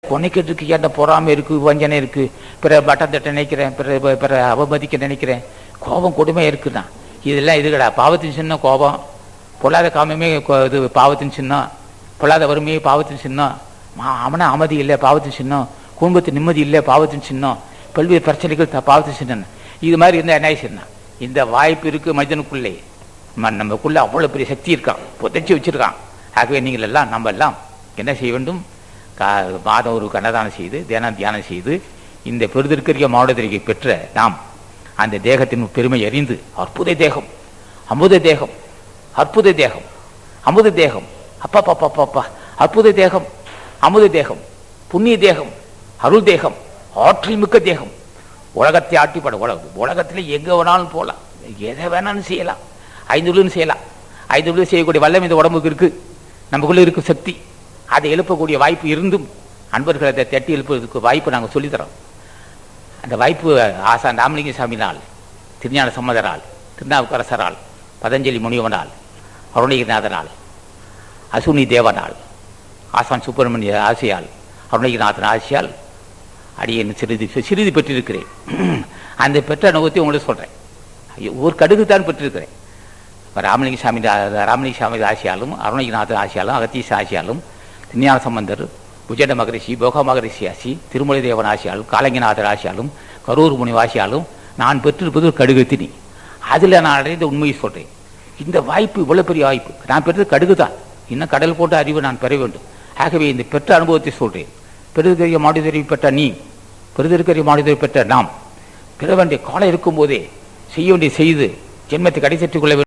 பொன்னைக்கிட்டு ஏன்ட பொறாமை இருக்குது, வஞ்சனை இருக்குது, பிற பட்டம் தட்ட நினைக்கிறேன், பிற அவமதிக்க நினைக்கிறேன், கோபம் கொடுமையாக இருக்குண்ணா. இதெல்லாம் இதுக்கடா பாவத்தின் சின்னம் கோபம். பொல்லாத காமமே இது பாவத்தின் சின்னம், பொல்லாத வறுமையே பாவத்தின் சின்னம், அவனா அமைதி இல்லை பாவத்தின் சின்னம், குடும்பத்தின் நிம்மதி இல்லை பாவத்தின் சின்னம், பல்வேறு பிரச்சனைகள் பாவத்தின் சின்னம். இது மாதிரி இருந்தால் என்ன சின்னம்? இந்த வாய்ப்பு இருக்குது மனிதனுக்குள்ளே. நமக்குள்ளே அவ்வளோ பெரிய சக்தி இருக்கான், புதைச்சி வச்சுருக்கான். ஆகவே நீங்கள் எல்லாம் நம்ம எல்லாம் என்ன செய்ய வேண்டும்? மாதம் ஒரு கண்ணதானம் செய்து தியானம் செய்து இந்த பெருதிருக்கிற மாவட்டத்திற்கு பெற்ற நாம் அந்த தேகத்தின் பெருமை அறிந்து அற்புத தேகம், அமுத தேகம், அற்புத தேகம், அமுத தேகம், அப்பா அற்புத தேகம், அமுத தேகம், புண்ணிய தேகம், அருள் தேகம், ஆற்றல் மிக்க தேகம், உலகத்தை ஆட்டிப்பட உலகத்தில் எங்கே வேணாலும் போகலாம், எதை வேணாலும் செய்யலாம், 5 உள்ளுன்னு செய்யலாம். 5 உள்ளு செய்யக்கூடிய வல்லம் இந்த உடம்புக்கு இருக்குது, நமக்குள்ளே இருக்கும் சக்தி. அதை எழுப்பக்கூடிய வாய்ப்பு இருந்தும் அன்பர்களை அதை தட்டி எழுப்புவதற்கு வாய்ப்பு நாங்கள் சொல்லித்தரோம். அந்த வாய்ப்பு ஆசான் ராமலிங்க சாமினால், திருஞான சம்பந்தரால், திருநாவுக்கரசரால், பதஞ்சலி முனிவனால், அருணகிரிநாதனால், அசுனி தேவனால், ஆசான் சுப்பிரமணிய ஆசையால், அருணகிரிநாதன் ஆசையால் அடியேன் சிறிது பெற்றிருக்கிறேன். அந்த பெற்ற அனுபவத்தை உங்களுக்கு சொல்கிறேன். ஒரு கடுகு தான் பெற்றிருக்கிறேன். ராமலிங்க சாமி ஆசையாலும், அருணகிரிநாதன் ஆசையாலும், அகத்தீச ஆசையாலும், திருஞான சம்பந்தர், புஜண்ட மகரிஷி, போக மகரிஷி ஆசி, திருமலை தேவன் ஆசையாலும், காலங்கிநாதர் ஆசையாலும், கரூர் முனி ஆசையாலும் நான் பெற்றிருப்பது ஒரு கடுகு திணி. அதில் நான் அடைந்த உண்மையை சொல்கிறேன். இந்த வாய்ப்பு இவ்வளோ பெரிய வாய்ப்பு. நான் பெற்றது கடுகு தான். இன்னும் கடல் போட்ட அறிவு நான் பெற வேண்டும். ஆகவே இந்த பெற்ற அனுபவத்தை சொல்கிறேன். பெருதெரிய மாடுதறி பெற்ற நீ, பெருதெருக்கரிய மாடுதறி பெற்ற நாம் பெற வேண்டிய காலம் இருக்கும்போதே செய்ய வேண்டிய செய்து ஜென்மத்தை கடைசெற்றுக் கொள்ள வேண்டும்.